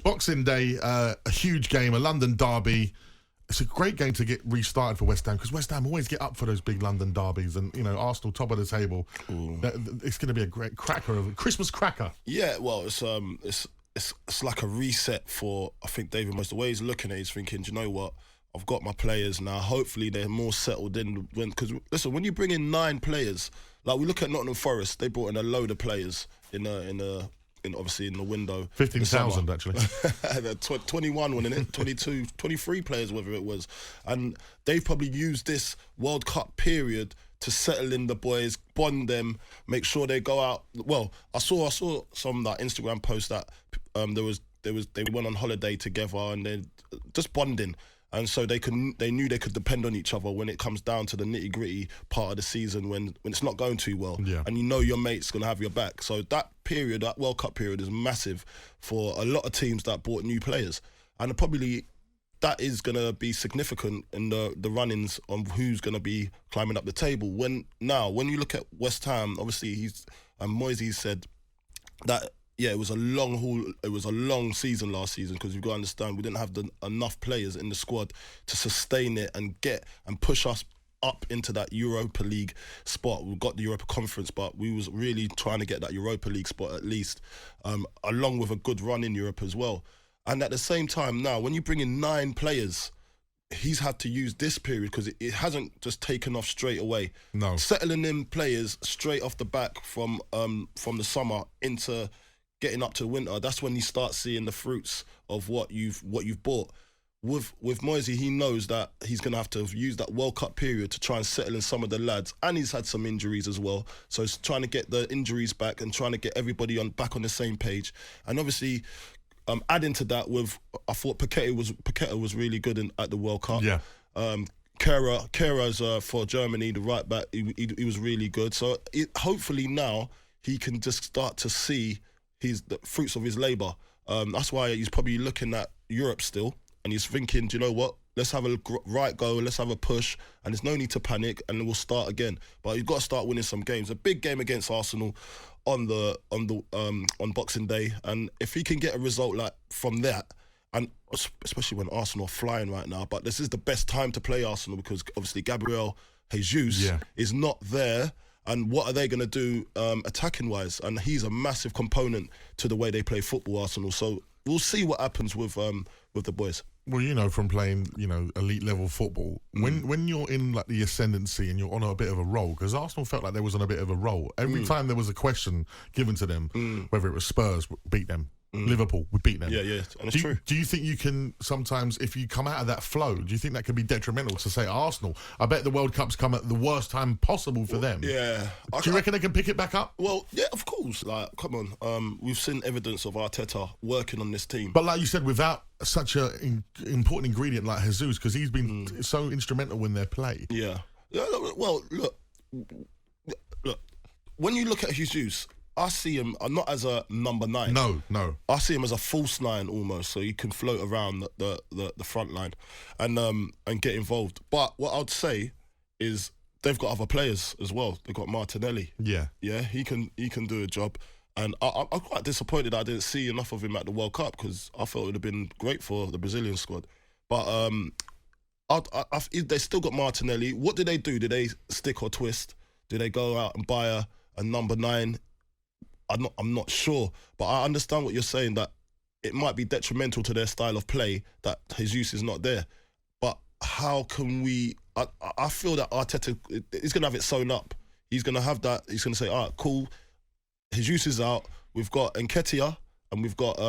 Boxing Day, a huge game, a London derby. It's a great game to get restarted for West Ham because West Ham always get up for those big London derbies, and Arsenal top of the table. It's going to be a great cracker, a Christmas cracker. Yeah, well, it's like a reset for, I think, David Moyes. The way he's looking at it, he's thinking, do you know what? I've got my players now. Hopefully they're more settled in. Because listen, when you bring in 9 players, like we look at Nottingham Forest, they brought in a load of players obviously in the window. 15,000 actually. 21 wasn't it? 22, 23 players, whether it was. And they've probably used this World Cup period to settle in the boys, bond them, make sure they go out. Well, I saw some that Instagram post that they went on holiday together and they're just bonding. And so they knew they could depend on each other when it comes down to the nitty-gritty part of the season when it's not going too well. Yeah. And your mate's going to have your back. So that period, that World Cup period is massive for a lot of teams that bought new players. And probably that is going to be significant in the run-ins on who's going to be climbing up the table. When you look at West Ham, obviously Moyes said that, yeah, it was a long haul. It was a long season last season because you've got to understand we didn't have enough players in the squad to sustain it and push us up into that Europa League spot. We got the Europa Conference, but we was really trying to get that Europa League spot at least, along with a good run in Europe as well. And at the same time now, when you bring in 9 players, he's had to use this period because it hasn't just taken off straight away. No. Settling in players straight off the back from the summer into getting up to winter, that's when you start seeing the fruits of what you've bought. With Moisey, he knows that he's going to have to use that World Cup period to try and settle in some of the lads, and he's had some injuries as well. So he's trying to get the injuries back and trying to get everybody back on the same page. And obviously, adding to that, I thought Paqueta was really good at the World Cup. Yeah. Kehra's for Germany, the right back, he was really good. So hopefully now he can just start to see the fruits of his labour. That's why he's probably looking at Europe still, and he's thinking, do you know what? Let's have a right go, let's have a push, and there's no need to panic, and we'll start again. But you've got to start winning some games. A big game against Arsenal on Boxing Day, and if he can get a result like from that, and especially when Arsenal are flying right now, but this is the best time to play Arsenal because obviously Gabriel Jesus is not there. And what are they going to do attacking-wise? And he's a massive component to the way they play football, Arsenal. So we'll see what happens with the boys. Well, from playing, elite level football, when you're in like the ascendancy and you're on a bit of a roll, because Arsenal felt like they was on a bit of a roll. Every time there was a question given to them, whether it was Spurs, beat them. Liverpool, we beat them. Yeah, and it's true. Do you think you can sometimes, if you come out of that flow, do you think that can be detrimental to, say, Arsenal? I bet the World Cup's come at the worst time possible for them. Yeah. Do you reckon they can pick it back up? Well, yeah, of course. Like, come on. We've seen evidence of Arteta working on this team. But like you said, without such an important ingredient like Jesus, because he's been so instrumental in their play. Yeah. Well, look. When you look at Jesus, I see him not as a number 9. No. I see him as a false 9 almost, so he can float around the front line and get involved. But what I'd say is they've got other players as well. They've got Martinelli. Yeah, he can do a job. And I'm quite disappointed I didn't see enough of him at the World Cup because I thought it would have been great for the Brazilian squad. But they still got Martinelli. What do they do? Do they stick or twist? Do they go out and buy a number 9? I'm not sure, but I understand what you're saying, that it might be detrimental to their style of play that Jesus is not there. But how can we... I feel that Arteta is going to have it sewn up. He's going to have that. He's going to say, all right, cool, Jesus is out. We've got Nketiah and we've got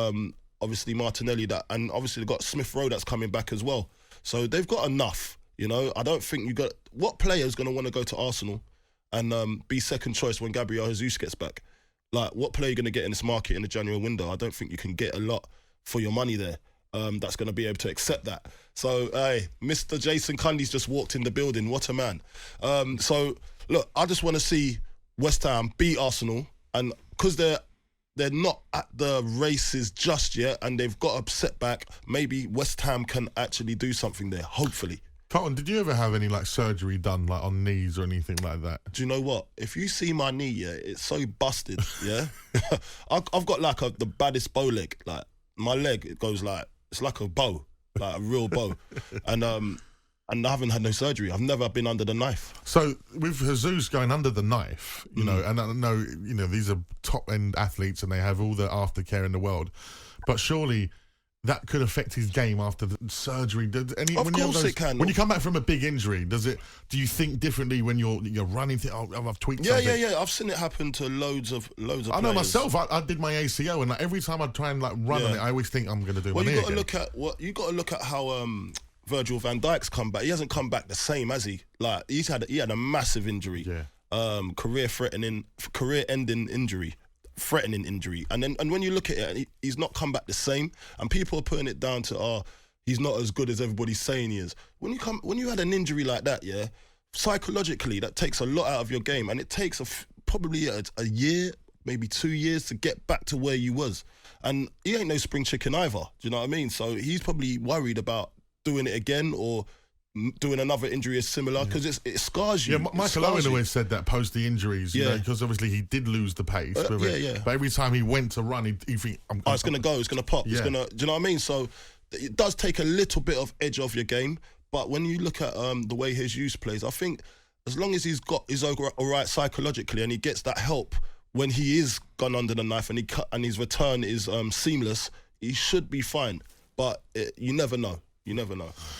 obviously Martinelli, and obviously they've got Smith Rowe that's coming back as well. So they've got enough, I don't think you got... What player is going to want to go to Arsenal and be second choice when Gabriel Jesus gets back? Like, what player are you going to get in this market in the January window? I don't think you can get a lot for your money there that's going to be able to accept that. So, hey, Mr. Jason Cundy's just walked in the building. What a man. So, look, I just want to see West Ham beat Arsenal, and because they're not at the races just yet and they've got a setback, maybe West Ham can actually do something there, hopefully. Carlton, did you ever have any surgery done on knees or anything like that? Do you know what? If you see my knee, it's so busted, yeah? I've got the baddest bow leg. my leg, it goes like, it's like a bow, like a real bow. And I haven't had no surgery. I've never been under the knife. So with Jesus going under the knife, you know, and I know, you know, these are top end athletes and they have all the aftercare in the world, but surely that could affect his game after the surgery. Of course it can. When you come back from a big injury, do you think differently when you're running? I've tweaked something. Yeah. I've seen it happen to loads of players. I know myself. I did my ACO, and like, every time I try and like run on it, I always think I'm going to do my knee again. You got to look at how Virgil van Dijk's come back. He hasn't come back the same, has he? Like he had a massive injury. Yeah. Career-ending injury. Threatening injury, and when you look at it, he's not come back the same, and people are putting it down to he's not as good as everybody's saying he is. When you had an injury like that, psychologically that takes a lot out of your game, and it takes probably a year, maybe 2 years to get back to where you was. And he ain't no spring chicken either. Do you know what I mean? So he's probably worried about doing it again or doing another injury is similar because it scars you. Yeah, Michael Owen always said that post the injuries, you know, because obviously he did lose the pace. But every time he went to run, he'd think, it's going to go, it's going to pop. Yeah. Do you know what I mean? So it does take a little bit of edge off your game. But when you look at the way Jesus plays, I think as long as he's all right psychologically and he gets that help when he is gone under the knife and his return is seamless, he should be fine. But you never know. You never know.